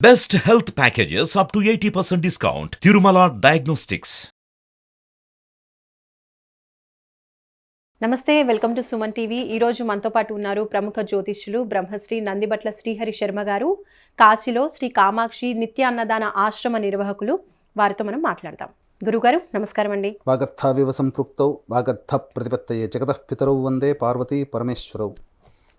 Best health packages up to 80% discount. Tirumala Diagnostics. నమస్తే, welcome to Suman TV. ఈరోజు మనతో పాటు ఉన్నారు ప్రముఖ జ్యోతిష్యులు బ్రహ్మశ్రీ నందిబట్ల శ్రీహరి శర్మ గారు, కాశీలో శ్రీ కామాక్షి నిత్య అన్నదాన ఆశ్రమ నిర్వాహకులు. వారితో మనం మాట్లాడదాం. గురుగారు నమస్కారం అండి. వాగర్థావివ సంపృక్తౌ వాగర్థ ప్రతిపత్తయే జగతః పితరౌ వందే పార్వతీ పరమేశ్వరౌ.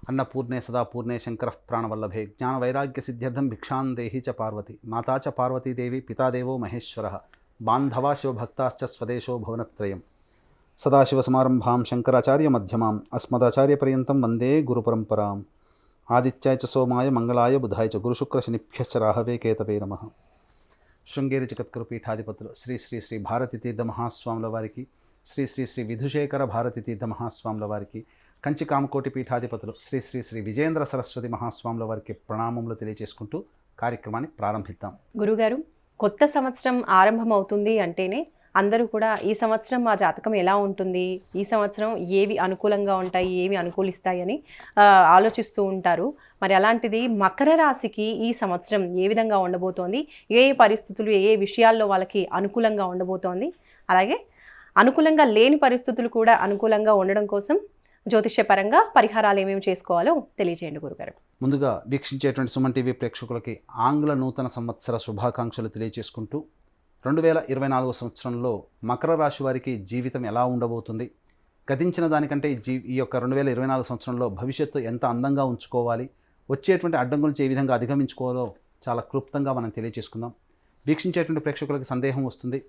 అన్నపూర్ణే సదా పూర్ణే శంకర ప్రాణవల్లభే జ్ఞాన వైరాగ్య సిద్ధ్యర్థం భిక్షాం దేహి చ పార్వతి మాతా చ పార్వతీదేవి పితాదేవో మహేశ్వర బాంధవా శివభక్తాశ్చ స్వదేశో భువనత్రయం. సదాశివసమారంభాం శంకరాచార్య మధ్యమాం అస్మదాచార్యపర్యంతం వందే గురుపరంపరాం. ఆదిత్యాయ చ సోమాయ మంగళాయ బుధాయ చ గురుశుక్రశనిభ్యశ్చ రాహవే కేతవే నమః. శృంగేరి జగద్గురు పీఠాధిపతులు శ్రీ శ్రీ శ్రీ భారతీ తీర్థ మహాస్వాముల వారికి, శ్రీ శ్రీ శ్రీ విధుశేఖర భారతీ తీర్థ మహాస్వాముల వారికి, కంచి కామకోటి పీఠాధిపతులు శ్రీ శ్రీ శ్రీ విజయేంద్ర సరస్వతి మహాస్వాముల వారికి ప్రణామములు తెలియజేసుకుంటూ కార్యక్రమాన్ని ప్రారంభిద్దాం. గురుగారు, కొత్త సంవత్సరం ఆరంభం అవుతుంది అంటేనే అందరూ కూడా ఈ సంవత్సరం మా జాతకం ఎలా ఉంటుంది, ఈ సంవత్సరం ఏవి అనుకూలంగా ఉంటాయి, ఏవి అనుకూలిస్తాయి అని ఆలోచిస్తూ ఉంటారు. మరి అలాంటిది మకర రాశికి ఈ సంవత్సరం ఏ విధంగా ఉండబోతోంది, ఏ ఏ పరిస్థితులు, ఏ ఏ విషయాల్లో వాళ్ళకి అనుకూలంగా ఉండబోతోంది, అలాగే అనుకూలంగా లేని పరిస్థితులు కూడా అనుకూలంగా ఉండడం కోసం జ్యోతిష్యపరంగా పరిహారాలు ఏమేమి చేసుకోవాలో తెలియజేయండి గురుగారు. ముందుగా వీక్షించేటువంటి సుమన్ టీవీ ప్రేక్షకులకి ఆంగ్ల నూతన సంవత్సర శుభాకాంక్షలు తెలియజేసుకుంటూ 2024 సంవత్సరంలో మకర రాశి వారికి జీవితం ఎలా ఉండబోతుంది, గతించిన దానికంటే ఈ యొక్క 2024 సంవత్సరంలో భవిష్యత్తు ఎంత అందంగా ఉంచుకోవాలి, వచ్చేటువంటి అడ్డం గురించి ఏ విధంగా అధిగమించుకోవాలో చాలా క్లుప్తంగా మనం తెలియజేసుకుందాం. వీక్షించేటువంటి ప్రేక్షకులకి సందేహం వస్తుంది,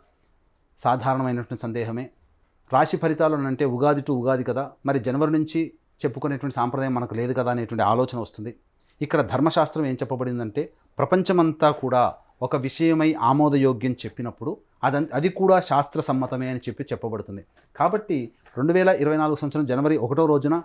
సాధారణమైనటువంటి సందేహమే. రాశి ఫలితాలు అంటే ఉగాది టు ఉగాది కదా, మరి జనవరి నుంచి చెప్పుకునేటువంటి సాంప్రదాయం మనకు లేదు కదా అనేటువంటి ఆలోచన వస్తుంది. ఇక్కడ ధర్మశాస్త్రం ఏం చెప్పబడిందంటే, ప్రపంచమంతా కూడా ఒక విషయమై ఆమోదయోగ్యం చెప్పినప్పుడు అది కూడా శాస్త్ర సమ్మతమే అని చెప్పబడుతుంది. కాబట్టి 2024 సంవత్సరం జనవరి 1వ రోజున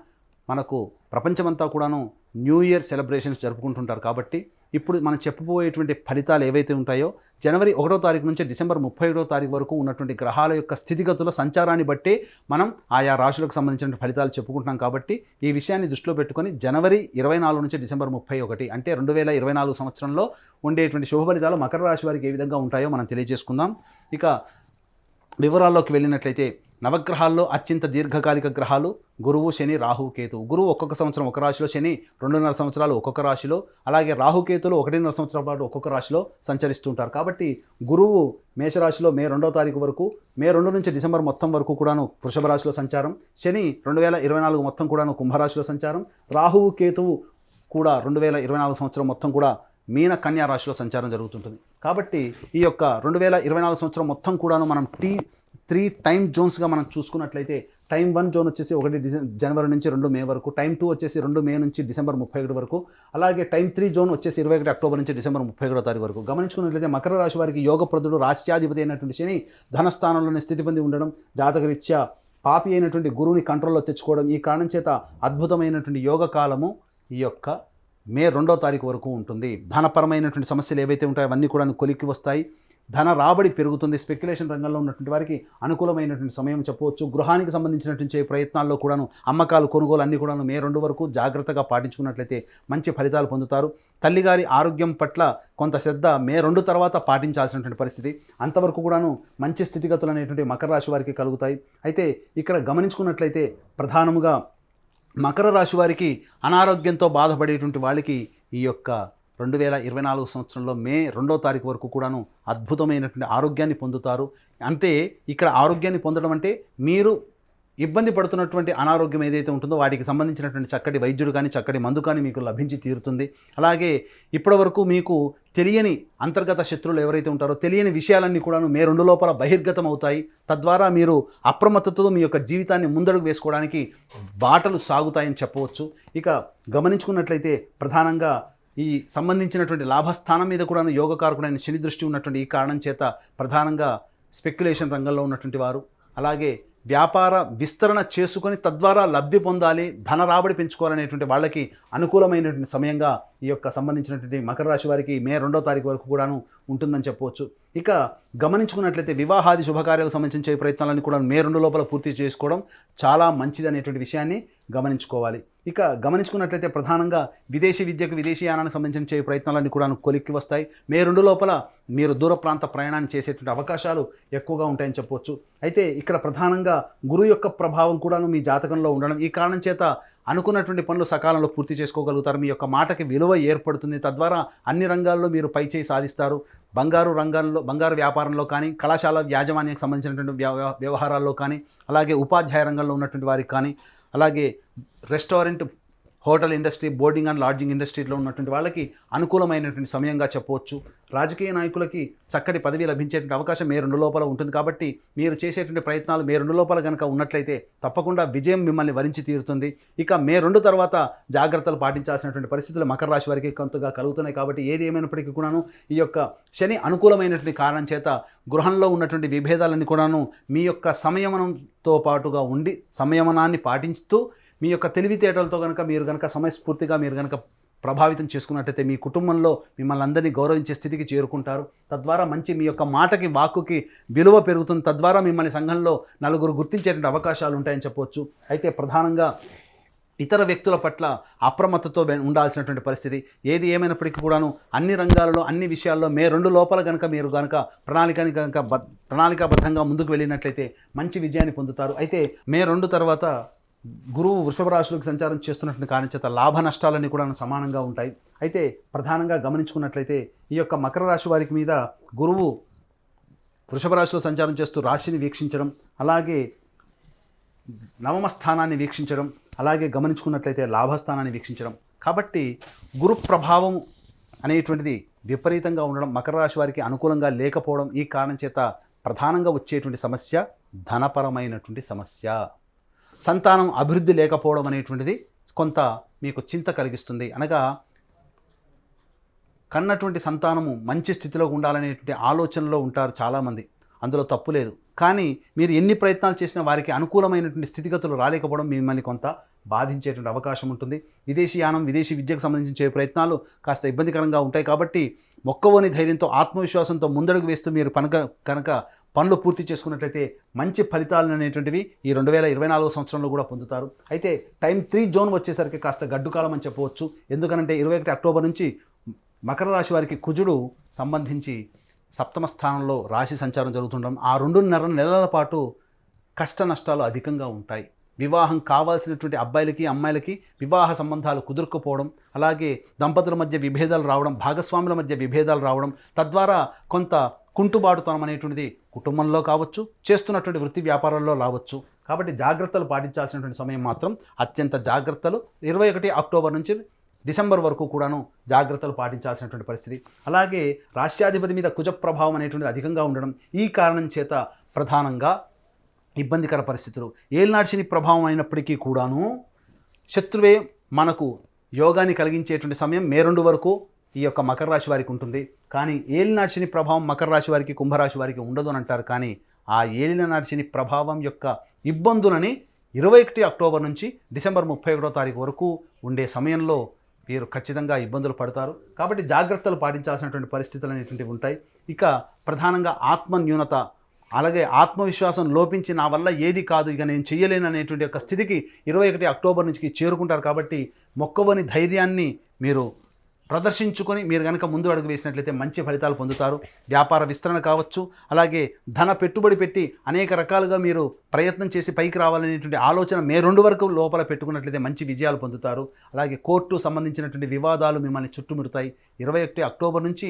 మనకు ప్రపంచమంతా కూడాను న్యూ ఇయర్ సెలబ్రేషన్స్ జరుపుకుంటుంటారు. కాబట్టి ఇప్పుడు మనం చెప్పబోయేటువంటి ఫలితాలు ఏవైతే ఉంటాయో జనవరి 1వ తారీఖు నుంచి డిసెంబర్ 31వ తారీఖు వరకు ఉన్నటువంటి గ్రహాల యొక్క స్థితిగతుల సంచారాన్ని బట్టి మనం ఆయా రాశులకు సంబంధించిన ఫలితాలు చెప్పుకుంటున్నాం. కాబట్టి ఈ విషయాన్ని దృష్టిలో పెట్టుకొని జనవరి 24 నుంచి డిసెంబర్ 31 అంటే 2024 సంవత్సరంలో ఉండేటువంటి శుభ ఫలితాలు మకర రాశి వారికి ఏ విధంగా ఉంటాయో మనం తెలియజేసుకుందాం. ఇక వివరాల్లోకి వెళ్ళినట్లయితే నవగ్రహాల్లో అత్యంత దీర్ఘకాలిక గ్రహాలు గురువు, శని, రాహు, కేతువు. గురువు ఒక్కొక్క సంవత్సరం ఒక రాశిలో, శని 2.5 సంవత్సరాలు ఒక్కొక్క రాశిలో, అలాగే రాహుకేతులు 1.5 సంవత్సరాల పాటు ఒక్కొక్క రాశిలో సంచరిస్తుంటారు. కాబట్టి గురువు మేషరాశిలో మే 2వ తారీఖు వరకు, మే 2 నుంచి డిసెంబర్ మొత్తం వరకు కూడాను వృషభ రాశిలో సంచారం, శని 2024 మొత్తం కూడాను కుంభరాశిలో సంచారం, రాహువు, కేతువు కూడా 2024 సంవత్సరం మొత్తం కూడా మీన కన్యా రాశిలో సంచారం జరుగుతుంటుంది. కాబట్టి ఈ యొక్క 2024 సంవత్సరం మొత్తం కూడాను మనం 3 టైమ్ జోన్స్గా మనం చూసుకున్నట్లయితే, టైం 1 జోన్ వచ్చేసి 1 జనవరి నుంచి 2 మే వరకు, టైం 2 వచ్చేసి 2 మే నుంచి డిసెంబర్ 31 వరకు, అలాగే టైం 3 జోన్ వచ్చేసి 21 అక్టోబర్ నుంచి డిసెంబర్ 31 తారీఖు వరకు. గమనించుకున్నట్లయితే మకర రాశి వారికి యోగప్రదుడు, రాష్ట్రాధిపతి అయినటువంటి శని ధనస్థానంలోనే స్థితి పొంది ఉండడం, జాతకరీత్యా పాపి అయినటువంటి గురువుని కంట్రోల్లో తెచ్చుకోవడం, ఈ కారణం చేత అద్భుతమైనటువంటి యోగ కాలము ఈ యొక్క మే 2వ తారీఖు వరకు ఉంటుంది. ధనపరమైనటువంటి సమస్యలు ఏవైతే ఉంటాయో అవన్నీ కూడా కొలిక్కి వస్తాయి, ధన రాబడి పెరుగుతుంది. స్పెక్యులేషన్ రంగంలో ఉన్నటువంటి వారికి అనుకూలమైనటువంటి సమయం చెప్పవచ్చు. గృహానికి సంబంధించినటువంటి ప్రయత్నాల్లో కూడాను అమ్మకాలు, కొనుగోలు అన్నీ కూడాను మే 2 వరకు జాగ్రత్తగా పాటించుకున్నట్లయితే మంచి ఫలితాలు పొందుతారు. తల్లిగారి ఆరోగ్యం పట్ల కొంత శ్రద్ధ మే 2 తర్వాత పాటించాల్సినటువంటి పరిస్థితి. అంతవరకు కూడాను మంచి స్థితిగతులు అనేటువంటి మకర రాశి వారికి కలుగుతాయి. అయితే ఇక్కడ గమనించుకున్నట్లయితే ప్రధానముగా మకర రాశి వారికి అనారోగ్యంతో బాధపడేటువంటి వాళ్ళకి ఈ యొక్క 2024 సంవత్సరంలో మే 2వ తారీఖు వరకు కూడాను అద్భుతమైనటువంటి ఆరోగ్యాన్ని పొందుతారు. అంటే ఇక్కడ ఆరోగ్యాన్ని పొందడం అంటే మీరు ఇబ్బంది పడుతున్నటువంటి అనారోగ్యం ఏదైతే ఉంటుందో వాటికి సంబంధించినటువంటి చక్కటి వైద్యుడు కానీ, చక్కటి మందు కానీ మీకు లభించి తీరుతుంది. అలాగే ఇప్పటివరకు మీకు తెలియని అంతర్గత శత్రువులు ఎవరైతే ఉంటారో తెలియని విషయాలన్నీ కూడాను మే 2 లోపల బహిర్గతం అవుతాయి. తద్వారా మీరు అప్రమత్తతతో మీ యొక్క జీవితాన్ని ముందడుగు వేసుకోవడానికి బాటలు సాగుతాయని చెప్పవచ్చు. ఇక గమనించుకున్నట్లయితే ప్రధానంగా ఈ సంబంధించినటువంటి లాభస్థానం మీద కూడా యోగకారకుడైన శని దృష్టి ఉన్నటువంటి ఈ కారణం చేత ప్రధానంగా స్పెక్యులేషన్ రంగంలో ఉన్నటువంటి వారు, అలాగే వ్యాపార విస్తరణ చేసుకొని తద్వారా లబ్ధి పొందాలి, ధన రాబడి పెంచుకోవాలనేటువంటి వాళ్ళకి అనుకూలమైనటువంటి సమయంగా ఈ యొక్క సంబంధించినటువంటి మకర రాశి వారికి మే 2వ తారీఖు వరకు కూడాను ఉంటుందని చెప్పవచ్చు. ఇక గమనించుకున్నట్లయితే వివాహాది శుభకార్యాలకు సంబంధించే ప్రయత్నాలన్నీ కూడా మే 2 లోపల పూర్తి చేసుకోవడం చాలా మంచిది అనేటువంటి విషయాన్ని గమనించుకోవాలి. ఇక గమనించుకున్నట్లయితే ప్రధానంగా విదేశీ విద్యకు విదేశీయానానికి సంబంధించిన చేయు ప్రయత్నాలన్నీ కూడా కొలిక్కి వస్తాయి. మే 2 లోపల మీరు దూర ప్రాంత ప్రయాణాన్ని చేసేటువంటి అవకాశాలు ఎక్కువగా ఉంటాయని చెప్పవచ్చు. అయితే ఇక్కడ ప్రధానంగా గురువు యొక్క ప్రభావం కూడాను మీ జాతకంలో ఉండడం, ఈ కారణం చేత అనుకున్నటువంటి పనులు సకాలంలో పూర్తి చేసుకోగలుగుతారు. మీ యొక్క మాటకి విలువ ఏర్పడుతుంది. తద్వారా అన్ని రంగాల్లో మీరు పైచేయి సాధిస్తారు. బంగారు వ్యాపారంలో కానీ, కళాశాల యాజమాన్యానికి సంబంధించినటువంటి వ్యవహారాల్లో కానీ, అలాగే ఉపాధ్యాయ రంగంలో ఉన్నటువంటి వారికి కానీ, అలాగే restaurant, hotel industry, boarding and lodging ఇండస్ట్రీలో ఉన్నటువంటి వాళ్ళకి అనుకూలమైనటువంటి సమయంగా చెప్పవచ్చు. రాజకీయ నాయకులకి చక్కటి పదవి లభించేటువంటి అవకాశం మే 2 లోపల ఉంటుంది. కాబట్టి మీరు చేసేటువంటి ప్రయత్నాలు మే 2 లోపల కనుక ఉన్నట్లయితే తప్పకుండా విజయం మిమ్మల్ని వరించి తీరుతుంది. ఇక మే 2 తర్వాత జాగ్రత్తలు పాటించాల్సినటువంటి పరిస్థితులు మకర రాశి వారికి కొంతగా కలుగుతున్నాయి. కాబట్టి ఏది ఏమైనప్పటికీ కూడాను ఈ యొక్క శని అనుకూలమైనటువంటి కారణం చేత గృహంలో ఉన్నటువంటి విభేదాలన్నీ కూడాను మీ యొక్క సంయమనంతో పాటుగా ఉండి సంయమనాన్ని పాటిస్తూ మీ యొక్క తెలివితేటలతో మీరు కనుక సమయస్ఫూర్తిగా మీరు కనుక ప్రభావితం చేసుకున్నట్టయితే మీ కుటుంబంలో మిమ్మల్ని అందరినీ గౌరవించే స్థితికి చేరుకుంటారు. తద్వారా మంచి మీ యొక్క మాటకి, వాక్కుకి విలువ పెరుగుతుంది. తద్వారా మిమ్మల్ని సంఘంలో నలుగురు గుర్తించేటువంటి అవకాశాలు ఉంటాయని చెప్పవచ్చు. అయితే ప్రధానంగా ఇతర వ్యక్తుల పట్ల అప్రమత్తతో ఉండాల్సినటువంటి పరిస్థితి. ఏది ఏమైనప్పటికీ కూడాను అన్ని రంగాలలో, అన్ని విషయాల్లో మే 2 లోపల కనుక మీరు కనుక ప్రణాళికాబద్ధంగా ముందుకు వెళ్ళినట్లయితే మంచి విజయాన్ని పొందుతారు. అయితే మే 2 తర్వాత గురువు వృషభ రాశిలోకి సంచారం చేస్తున్నటువంటి కారణం చేత లాభ నష్టాలన్నీ కూడా సమానంగా ఉంటాయి. అయితే ప్రధానంగా గమనించుకున్నట్లయితే ఈ యొక్క మకర రాశి వారికి మీద గురువు వృషభ రాశిలో సంచారం చేస్తూ రాశిని వీక్షించడం, అలాగే నవమ స్థానాన్ని వీక్షించడం, అలాగే గమనించుకున్నట్లయితే లాభస్థానాన్ని వీక్షించడం. కాబట్టి గురు ప్రభావం అనేటువంటిది విపరీతంగా ఉండడం, మకర రాశి వారికి అనుకూలంగా లేకపోవడం, ఈ కారణం చేత ప్రధానంగా వచ్చేటువంటి సమస్య ధనపరమైనటువంటి సమస్య. సంతానం అభివృద్ధి లేకపోవడం అనేటువంటిది కొంత మీకు చింత కలిగిస్తుంది. అనగా కన్నటువంటి సంతానము మంచి స్థితిలో ఉండాలనేటువంటి ఆలోచనలో ఉంటారు చాలామంది, అందులో తప్పు లేదు. కానీ మీరు ఎన్ని ప్రయత్నాలు చేసినా వారికి అనుకూలమైనటువంటి స్థితిగతులు రాలేకపోవడం మిమ్మల్ని కొంత బాధించేటువంటి అవకాశం ఉంటుంది. విదేశీయానం, విదేశీ విద్యకు సంబంధించే ప్రయత్నాలు కాస్త ఇబ్బందికరంగా ఉంటాయి. కాబట్టి మొక్కవోని ధైర్యంతో, ఆత్మవిశ్వాసంతో ముందడుగు వేస్తూ మీరు కనుక పనులు పూర్తి చేసుకున్నట్లయితే మంచి ఫలితాలు అనేటువంటివి ఈ 2024 సంవత్సరంలో కూడా పొందుతారు. అయితే టైం 3 జోన్ వచ్చేసరికి కాస్త గడ్డుకాలం అని చెప్పవచ్చు. ఎందుకనంటే 21 అక్టోబర్ నుంచి మకర రాశి వారికి కుజుడు సంబంధించి సప్తమ స్థానంలో రాశి సంచారం జరుగుతుండడం, ఆ 2.5 నెలల పాటు కష్ట నష్టాలు అధికంగా ఉంటాయి. వివాహం కావాల్సినటువంటి అబ్బాయిలకి, అమ్మాయిలకి వివాహ సంబంధాలు కుదురుకుపోవడం, అలాగే దంపతుల మధ్య విభేదాలు రావడం, భాగస్వాముల మధ్య విభేదాలు రావడం, తద్వారా కొంత కుంటుబాటుతనం అనేటువంటిది కుటుంబంలో కావచ్చు, చేస్తున్నటువంటి వృత్తి వ్యాపారాల్లో రావచ్చు. కాబట్టి జాగ్రత్తలు పాటించాల్సినటువంటి సమయం మాత్రం అత్యంత జాగ్రత్తలు 21 అక్టోబర్ నుంచి డిసెంబర్ వరకు కూడాను జాగ్రత్తలు పాటించాల్సినటువంటి పరిస్థితి. అలాగే రాష్ట్రాధిపతి మీద కుజ ప్రభావం అనేటువంటిది అధికంగా ఉండడం, ఈ కారణం చేత ప్రధానంగా ఇబ్బందికర పరిస్థితులు. ఏలినాటి శని ప్రభావం అయినప్పటికీ కూడాను శత్రువే మనకు యోగాన్ని కలిగించేటువంటి సమయం మే 2 వరకు ఈ యొక్క మకర రాశి వారికి ఉంటుంది. కానీ ఏలినాటి శని ప్రభావం మకర రాశి వారికి, కుంభరాశి వారికి ఉండదు అని అంటారు. కానీ ఆ ఏలినాటి శని ప్రభావం యొక్క ఇబ్బందులని 21 అక్టోబర్ నుంచి డిసెంబర్ 31వ తారీఖు వరకు ఉండే సమయంలో వీరు ఖచ్చితంగా ఇబ్బందులు పడతారు. కాబట్టి జాగ్రత్తలు పాటించాల్సినటువంటి పరిస్థితులు అనేటువంటివి ఉంటాయి. ఇక ప్రధానంగా ఆత్మ న్యూనత, అలాగే ఆత్మవిశ్వాసం లోపించి నా వల్ల ఏది కాదు, ఇక నేను చెయ్యలేను అనేటువంటి యొక్క స్థితికి 21 అక్టోబర్ నుంచి చేరుకుంటారు. కాబట్టి మొక్కవని ధైర్యాన్ని మీరు ప్రదర్శించుకొని మీరు కనుక ముందు అడుగు వేసినట్లయితే మంచి ఫలితాలు పొందుతారు. వ్యాపార విస్తరణ కావచ్చు, అలాగే ధన పెట్టుబడి పెట్టి అనేక రకాలుగా మీరు ప్రయత్నం చేసి పైకి రావాలనేటువంటి ఆలోచన మే 2 వరకు లోపల పెట్టుకున్నట్లయితే మంచి విజయాలు పొందుతారు. అలాగే కోర్టు సంబంధించినటువంటి వివాదాలు మిమ్మల్ని చుట్టుముడతాయి. 21 అక్టోబర్ నుంచి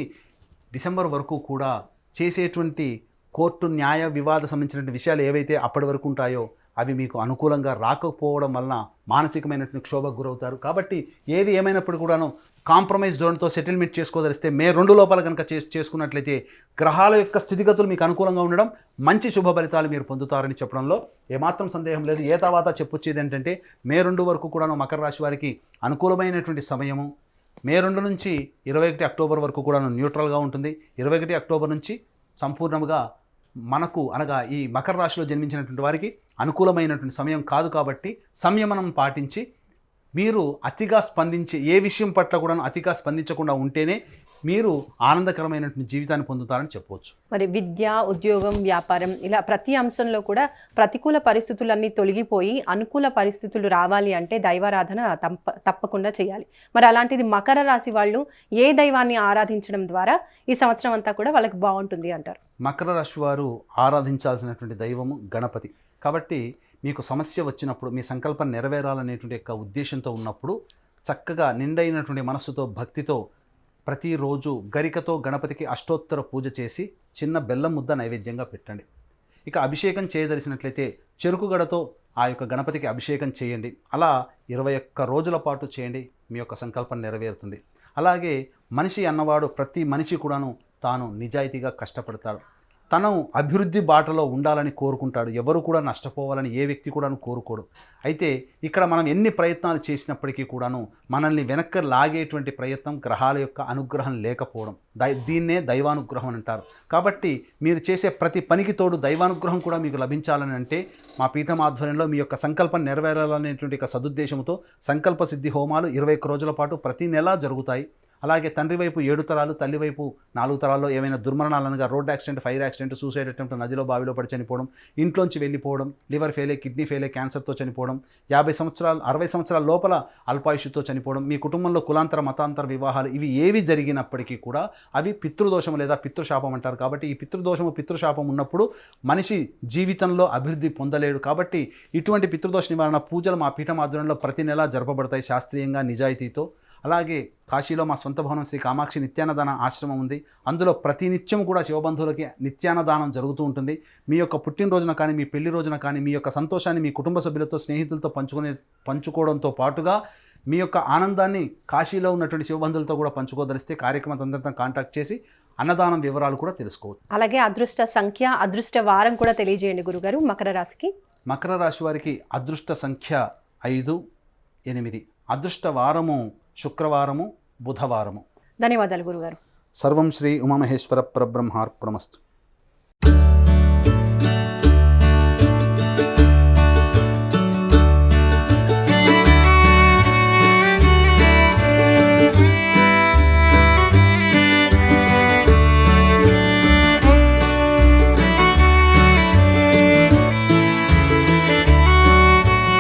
డిసెంబర్ వరకు కూడా చేసేటువంటి కోర్టు న్యాయ వివాద సంబంధించినటువంటి విషయాలు ఏవైతే అప్పటి వరకు ఉంటాయో అవి మీకు అనుకూలంగా రాకపోవడం వలన మానసికమైనటువంటి క్షోభకు గురవుతారు. కాబట్టి ఏది ఏమైనప్పుడు కూడాను కాంప్రమైజ్ జోన్తో సెటిల్మెంట్ చేసుకోదలిస్తే మే 2 లోపల కనుక చేసుకున్నట్లయితే గ్రహాల యొక్క స్థితిగతులు మీకు అనుకూలంగా ఉండడం, మంచి శుభ ఫలితాలు మీరు పొందుతారని చెప్పడంలో ఏమాత్రం సందేహం లేదు. ఏ తర్వాత చెప్పొచ్చేది ఏంటంటే మే 2 వరకు కూడాను మకర రాశి వారికి అనుకూలమైనటువంటి సమయము. మే 2 నుంచి 21 అక్టోబర్ వరకు కూడాను న్యూట్రల్గా ఉంటుంది. 21 అక్టోబర్ నుంచి సంపూర్ణంగా మనకు అనగా ఈ మకర రాశిలో జన్మించినటువంటి వారికి అనుకూలమైనటువంటి సమయం కాదు. కాబట్టి సంయమనం పాటించి మీరు అతిగా స్పందించి ఏ విషయం పట్ల కూడా అతిగా స్పందించకుండా ఉంటేనే మీరు ఆనందకరమైనటువంటి జీవితాన్ని పొందుతారని చెప్పవచ్చు. మరి విద్య, ఉద్యోగం, వ్యాపారం ఇలా ప్రతి అంశంలో కూడా ప్రతికూల పరిస్థితులన్నీ తొలగిపోయి అనుకూల పరిస్థితులు రావాలి అంటే దైవారాధన తప్పకుండా చేయాలి. మరి అలాంటిది మకర రాశి వాళ్ళు ఏ దైవాన్ని ఆరాధించడం ద్వారా ఈ సంవత్సరం అంతా కూడా వాళ్ళకి బాగుంటుంది అంటారు? మకర రాశి వారు ఆరాధించాల్సినటువంటి దైవము గణపతి. కాబట్టి మీకు సమస్య వచ్చినప్పుడు, మీ సంకల్పం నెరవేరాలనేటువంటి యొక్క ఉద్దేశంతో ఉన్నప్పుడు చక్కగా నిండైనటువంటి మనస్సుతో, భక్తితో ప్రతిరోజు గరికతో గణపతికి అష్టోత్తర పూజ చేసి చిన్న బెల్లం ముద్ద నైవేద్యంగా పెట్టండి. ఇక అభిషేకం చేయదలిసినట్లయితే చెరుకు గడతో ఆ యొక్క గణపతికి అభిషేకం చేయండి. అలా 21 రోజుల పాటు చేయండి, మీ యొక్క సంకల్పం నెరవేరుతుంది. అలాగే మనిషి అన్నవాడు ప్రతి మనిషి కూడాను తాను నిజాయితీగా కష్టపడతాడు, తను అభివృద్ధి బాటలో ఉండాలని కోరుకుంటాడు. ఎవరు కూడా నష్టపోవాలని ఏ వ్యక్తి కూడాను కోరుకోడు. అయితే ఇక్కడ మనం ఎన్ని ప్రయత్నాలు చేసినప్పటికీ కూడాను మనల్ని వెనక్కి లాగేటువంటి ప్రయత్నం గ్రహాల యొక్క అనుగ్రహం లేకపోవడం, దీన్నే దైవానుగ్రహం అని అంటారు. కాబట్టి మీరు చేసే ప్రతి పనికి తోడు దైవానుగ్రహం కూడా మీకు లభించాలని అంటే మా పీఠం ఆధ్వర్యంలో మీ యొక్క సంకల్పం నెరవేరాలనేటువంటి ఒక సదుద్దేశంతో సంకల్ప సిద్ధి హోమాలు 21 రోజుల పాటు ప్రతి నెలా జరుగుతాయి. అలాగే తండ్రి వైపు 7 తరాలు, తల్లి వైపు 4 తరాల్లో ఏమైనా దుర్మరణాలనగా road accident, fire accident, suicide attempt, నదిలో బావిలో పడి చనిపోవడం, ఇంట్లోంచి వెళ్ళిపోవడం, లివర్ ఫెయిలే, కిడ్నీ ఫెయిలే, క్యాన్సర్తో చనిపోవడం, 50 సంవత్సరాలు 60 సంవత్సరాల లోపల అల్పాయుషుతో చనిపోవడం, మీ కుటుంబంలో కులాంతర మతాంతర వివాహాలు ఇవి ఏవి జరిగినప్పటికీ కూడా అవి పితృదోషం లేదా పితృశాపం అంటారు. కాబట్టి ఈ పితృదోషము, పితృశాపం ఉన్నప్పుడు మనిషి జీవితంలో అభివృద్ధి పొందలేడు. కాబట్టి ఇటువంటి పితృదోష నివారణ పూజలు మా పీఠం ఆధ్వర్యంలో ప్రతి నెలా జరపబడతాయి శాస్త్రీయంగా, నిజాయితీతో. అలాగే కాశీలో మా సొంత భవనం శ్రీ కామాక్షి నిత్యాన్నదాన ఆశ్రమం ఉంది. అందులో ప్రతి నిత్యం కూడా శివబంధువులకి నిత్యాన్నదానం జరుగుతూ ఉంటుంది. మీ యొక్క పుట్టినరోజున కానీ, మీ పెళ్లి రోజున కానీ మీ యొక్క సంతోషాన్ని మీ కుటుంబ సభ్యులతో, స్నేహితులతో పంచుకోవడంతో పాటుగా మీ యొక్క ఆనందాన్ని కాశీలో ఉన్నటువంటి శివబంధువులతో కూడా పంచుకోదలిస్తే కార్యక్రమం అందరితో కాంటాక్ట్ చేసి అన్నదానం వివరాలు కూడా తెలుసుకోవచ్చు. అలాగే అదృష్ట సంఖ్య, అదృష్ట వారం కూడా తెలియజేయండి గురుగారు మకర రాశికి. మకర రాశి వారికి అదృష్ట సంఖ్య 5, 8. అదృష్ట వారము శుక్రవారము, బుధవారము. ధన్యవాదాలు గురుగారు. సర్వం శ్రీ ఉమామహేశ్వర పరబ్రహ్మార్పణమస్తు.